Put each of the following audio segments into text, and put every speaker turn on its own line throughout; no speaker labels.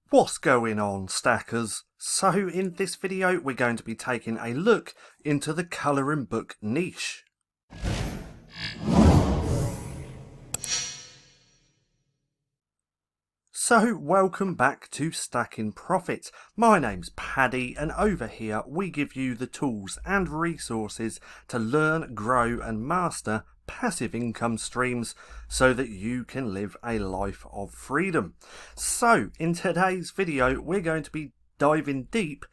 What's going on, stackers? So in this video we're going to be taking a look into the colouring book niche. So welcome back to StackinProfit. My name's Paddy and over here we give you the tools and resources to learn, grow and master passive income streams so that you can live a life of freedom. So in today's video we're going to be diving deep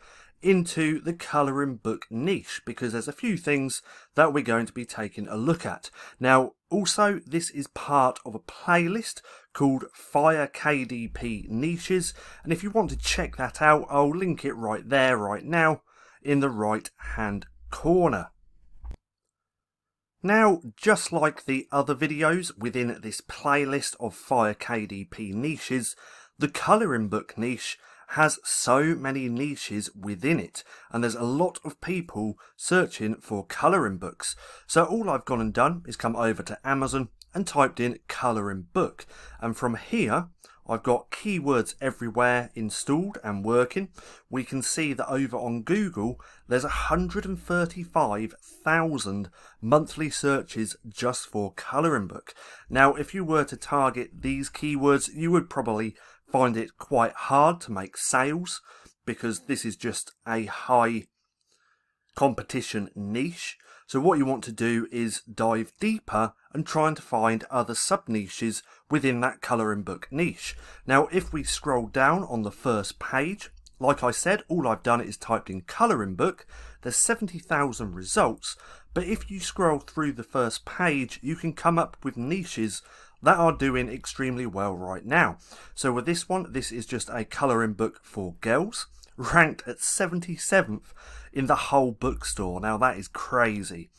into the colouring book niche because there's a few things that we're going to be taking a look at. Now also this is part of a playlist called Fire KDP Niches, and if you want to check that out I'll link it right there right now in the right hand corner. Now, just like the other videos within this playlist of Fire KDP niches, the colouring book niche has so many niches within it, and there's a lot of people searching for colouring books. So all I've gone and done is come over to Amazon and typed in colouring book, and from here I've got keywords everywhere installed and working. We can see that over on Google there's 135,000 monthly searches just for colouring book. Now if you were to target these keywords you would probably find it quite hard to make sales because this is just a high competition niche. So what you want to do is dive deeper and trying to find other sub niches within that colouring book niche. Now if we scroll down on the first page, like I said, all I've done is typed in colouring book. There's 70,000 results, but if you scroll through the first page you can come up with niches that are doing extremely well right now. So with this one, this is just a colouring book for girls, ranked at 77th in the whole bookstore. Now that is crazy.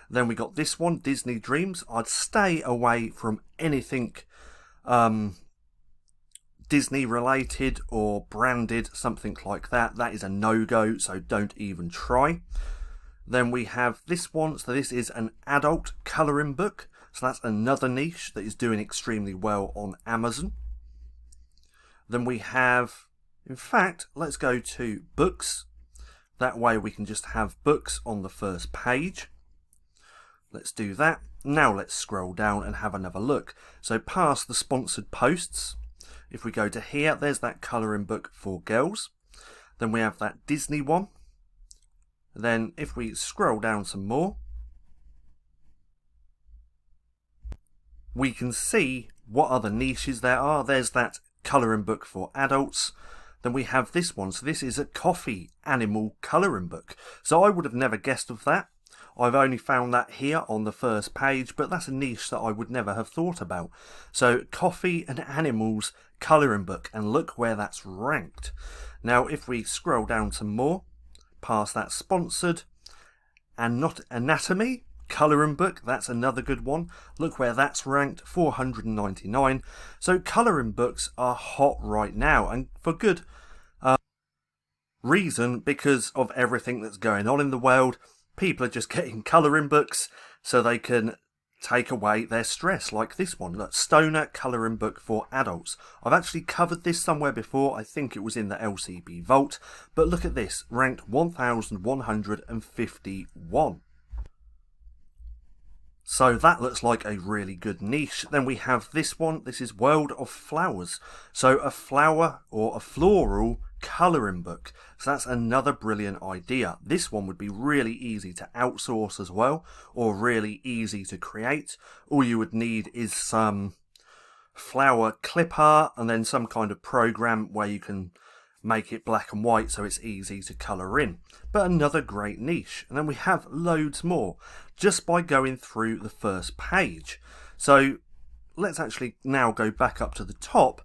Then we got this one, Disney Dreams. I'd stay away from anything Disney related or branded, something like that. That is a no-go, so don't even try. Then we have this one, so this is an adult colouring book. So that's another niche that is doing extremely well on Amazon. Then we have, in fact, let's go to books. That way we can just have books on the first page. Let's do that. Now let's scroll down and have another look. So past the sponsored posts, if we go to here, there's that colouring book for girls. Then we have that Disney one. Then if we scroll down some more, we can see what other niches there are. There's that colouring book for adults. Then we have this one. So this is a coffee animal colouring book. So I would have never guessed of that. I've only found that here on the first page, but that's a niche that I would never have thought about. So coffee and animals colouring book, and look where that's ranked. Now if we scroll down some more, past that sponsored, and not anatomy colouring book, that's another good one. Look where that's ranked, 499. So colouring books are hot right now, and for good reason, because of everything that's going on in the world. People are just getting colouring books so they can take away their stress, like this one. Look, Stoner colouring book for adults. I've actually covered this somewhere before. I think it was in the LCB Vault, but look at this, ranked 1151. So that looks like a really good niche. Then we have this one. This is World of Flowers. So a flower or a floral colouring book. So that's another brilliant idea. This one would be really easy to outsource as well, or really easy to create. All you would need is some flower clip art and then some kind of program where you can make it black and white so it's easy to colour in. But another great niche. And then we have loads more just by going through the first page. So let's actually now go back up to the top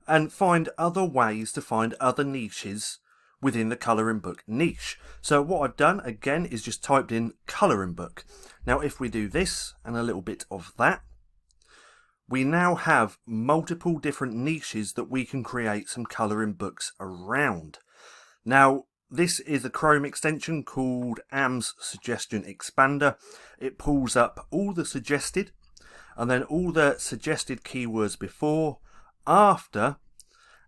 and find other ways to find other niches within the colouring book niche. So what I've done again is just typed in colouring book. Now if we do this and a little bit of that, we now have multiple different niches that we can create some colouring books around. Now this is a Chrome extension called AMS Suggestion Expander. It pulls up all the suggested and then all the suggested keywords before, after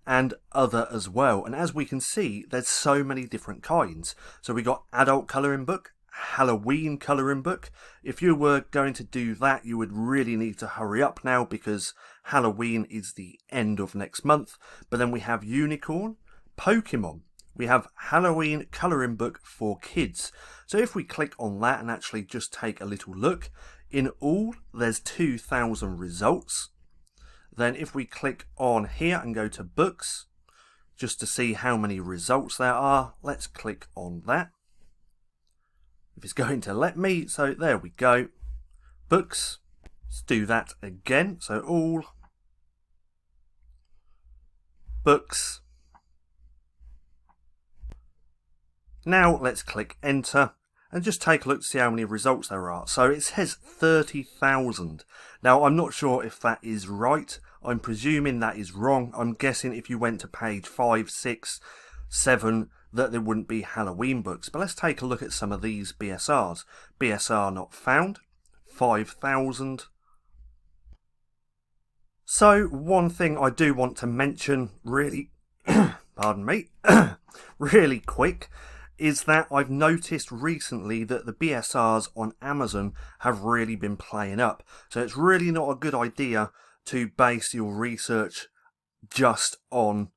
and other as well. And as we can see, there's so many different kinds. So we got adult colouring book, Halloween colouring book. If you were going to do that, you would really need to hurry up now because Halloween is the end of next month. But then we have unicorn, Pokemon. We have Halloween colouring book for kids. So if we click on that and actually just take a little look, in all there's 2,000 results. Then if we click on here and go to books, just to see how many results there are, let's click on that. If it's going to let me, so there we go. Books, let's do that again. So all books. Now let's click enter and just take a look to see how many results there are. So it says 30,000. Now I'm not sure if that is right. I'm presuming that is wrong. I'm guessing if you went to page 5, 6, 7, that there wouldn't be Halloween books. But let's take a look at some of these BSRs. BSR not found, 5,000. So one thing I do want to mention really, pardon me, really quick, is that I've noticed recently that the BSRs on Amazon have really been playing up. So it's really not a good idea to base your research just on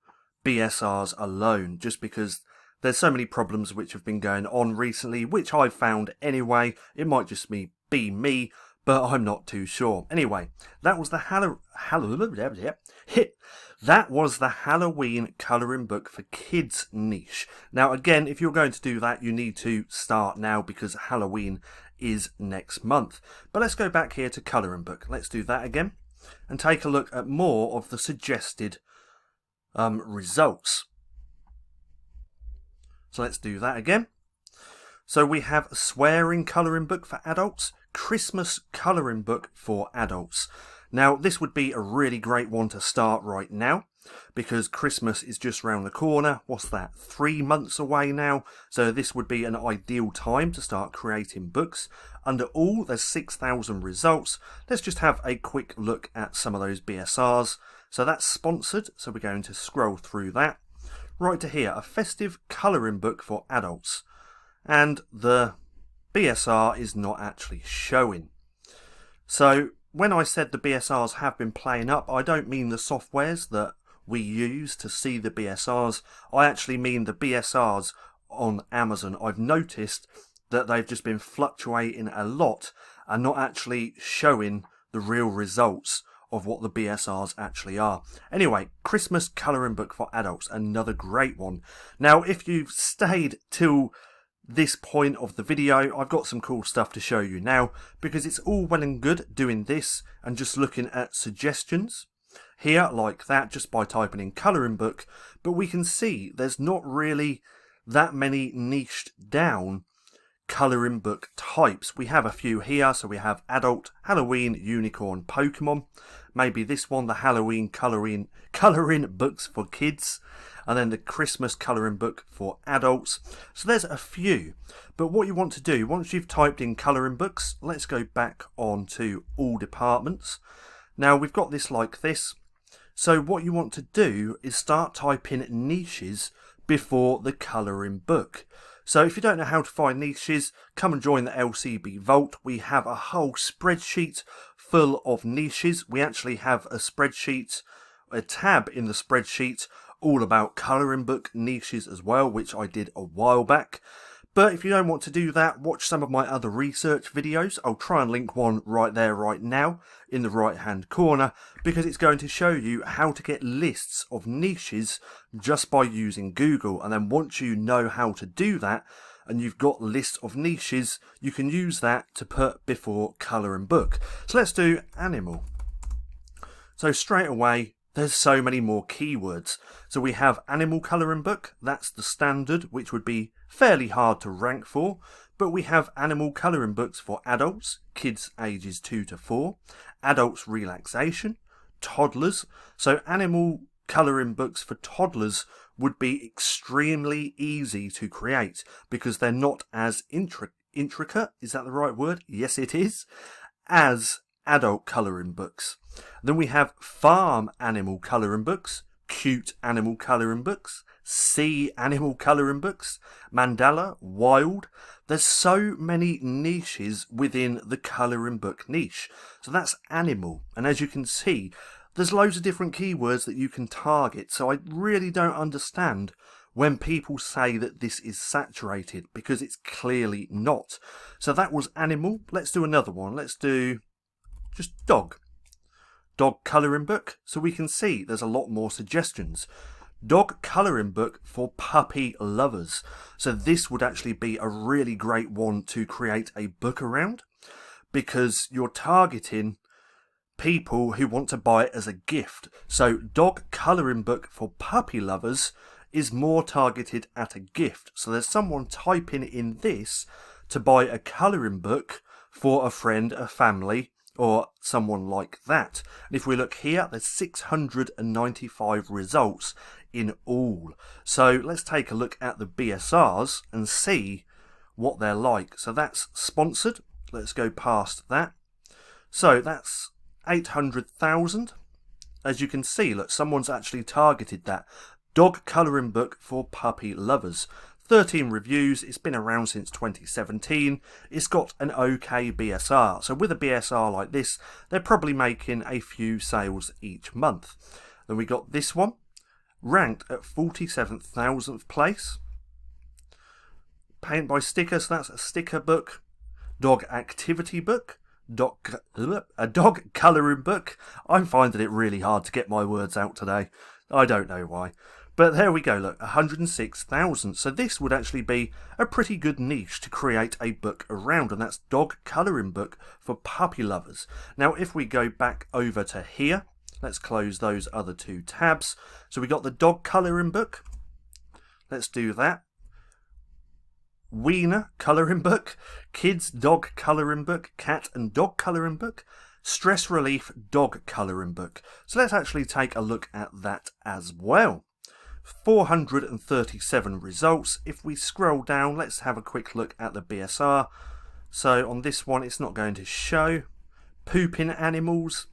BSRs alone, just because there's so many problems which have been going on recently, which I've found anyway. It might just be me, but I'm not too sure. Anyway, that was the Halloween colouring book for kids niche. Now again, if you're going to do that, you need to start now because Halloween is next month. But let's go back here to colouring book. Let's do that again and take a look at more of the suggested results. So let's do that again. So we have a swearing colouring book for adults, Christmas colouring book for adults. Now this would be a really great one to start right now because Christmas is just round the corner. What's that, 3 months away now? So this would be an ideal time to start creating books. Under all, there's 6,000 results. Let's just have a quick look at some of those BSRs. So that's sponsored, so we're going to scroll through that. Right to here, a festive colouring book for adults. And the BSR is not actually showing. So when I said the BSRs have been playing up, I don't mean the softwares that we use to see the BSRs. I actually mean the BSRs on Amazon. I've noticed that they've just been fluctuating a lot and not actually showing the real results of what the BSRs actually are. Anyway, Christmas colouring book for adults, another great one. Now, if you've stayed till this point of the video, I've got some cool stuff to show you now, because it's all well and good doing this and just looking at suggestions here like that just by typing in colouring book, but we can see there's not really that many niched down colouring book types. We have a few here, so we have adult, Halloween, unicorn, Pokemon, maybe this one, the Halloween colouring books for kids, and then the Christmas colouring book for adults. So there's a few, but what you want to do once you've typed in colouring books, let's go back on to all departments. Now we've got this like this, so what you want to do is start typing niches before the colouring book. So if you don't know how to find niches, come and join the LCB Vault. We have a whole spreadsheet full of niches. We actually have a spreadsheet, a tab in the spreadsheet all about colouring book niches as well, which I did a while back. But if you don't want to do that, watch some of my other research videos. I'll try and link one right there right now in the right hand corner, because it's going to show you how to get lists of niches just by using Google. And then once you know how to do that and you've got lists of niches, you can use that to put before colouring book. So let's do animal. So straight away, there's so many more keywords. So we have animal colouring book, that's the standard, which would be fairly hard to rank for. But we have animal colouring books for adults, kids ages 2 to 4, adults relaxation, toddlers. So animal colouring books for toddlers would be extremely easy to create because they're not as intricate, is that the right word? Yes, it is, as adult colouring books. Then we have farm animal colouring books, cute animal colouring books, sea animal colouring books, mandala, wild. There's so many niches within the colouring book niche. So that's animal. And as you can see, there's loads of different keywords that you can target. So I really don't understand when people say that this is saturated, because it's clearly not. So that was animal. Let's do another one. Let's do just dog. Dog colouring book. So we can see there's a lot more suggestions. Dog colouring book for puppy lovers. So this would actually be a really great one to create a book around, because you're targeting people who want to buy it as a gift. So dog colouring book for puppy lovers is more targeted at a gift. So there's someone typing in this to buy a colouring book for a friend, a family, or someone like that. And if we look here, there's 695 results in all. So let's take a look at the BSRs and see what they're like. So that's sponsored. Let's go past that. So that's 800,000. As you can see, look, someone's actually targeted that. Dog colouring book for puppy lovers. 13 reviews. It's been around since 2017. It's got an okay BSR. So with a BSR like this, they're probably making a few sales each month. Then we got this one, ranked at 47,000th place. Paint by sticker, so that's a sticker book. Dog activity book. A dog colouring book. I'm finding it really hard to get my words out today. I don't know why. But there we go, look, 106,000. So this would actually be a pretty good niche to create a book around, and that's dog colouring book for puppy lovers. Now, if we go back over to here, let's close those other two tabs. So we got the dog colouring book. Let's do that. Wiener colouring book, kids dog colouring book, cat and dog colouring book, stress relief dog colouring book. So let's actually take a look at that as well. 437 results. If we scroll down, let's have a quick look at the BSR. So on this one, it's not going to show. Pooping animals.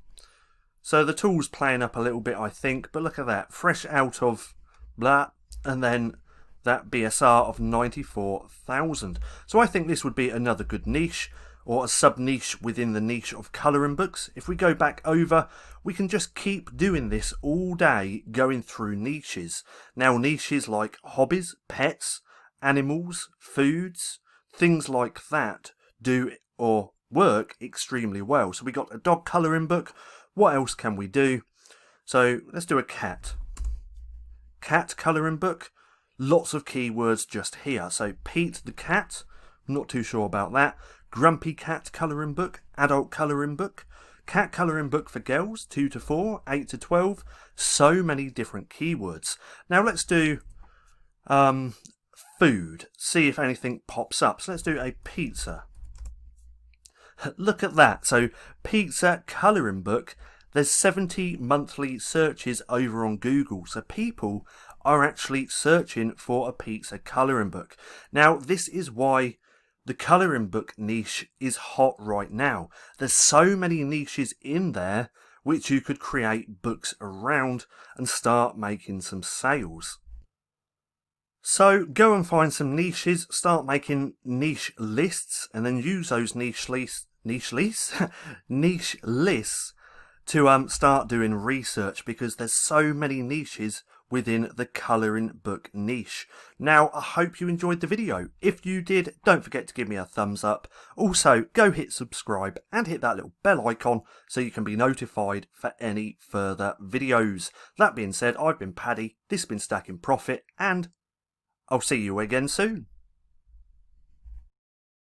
So the tool's playing up a little bit, I think, but look at that. Fresh out of blah, and then that BSR of 94,000. So I think this would be another good niche, or a sub-niche within the niche of colouring books. If we go back over, we can just keep doing this all day, going through niches. Now, niches like hobbies, pets, animals, foods, things like that do or work extremely well. So we got a dog colouring book. What else can we do? So let's do a cat. Cat colouring book. Lots of keywords just here. So Pete the cat, not too sure about that. Grumpy cat colouring book, adult colouring book, cat colouring book for girls, 2 to 4, 8 to 12. So many different keywords. Now let's do food, see if anything pops up. So let's do a pizza. Look at that. So pizza colouring book. There's 70 monthly searches over on Google. So people are actually searching for a pizza colouring book. Now, this is why the colouring book niche is hot right now. There's so many niches in there which you could create books around and start making some sales. So go and find some niches, start making niche lists, and then use those niche lists to start doing research, because there's so many niches within the colouring book niche. Now, I hope you enjoyed the video. If you did, don't forget to give me a thumbs up. Also, go hit subscribe and hit that little bell icon so you can be notified for any further videos. That being said, I've been Paddy, this has been Stacking Profit, and I'll see you again soon.